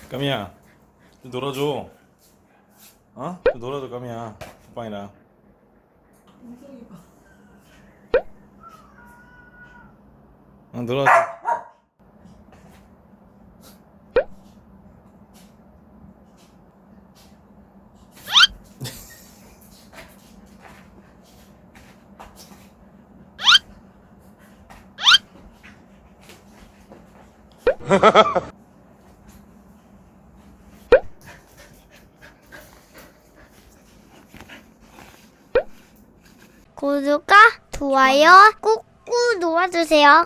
까미야, 좀 놀아줘. 어? 좀 놀아줘, 까미야. 오빠이랑. 놀아줘. 구독과 좋아요 꾹꾹 눌러주세요.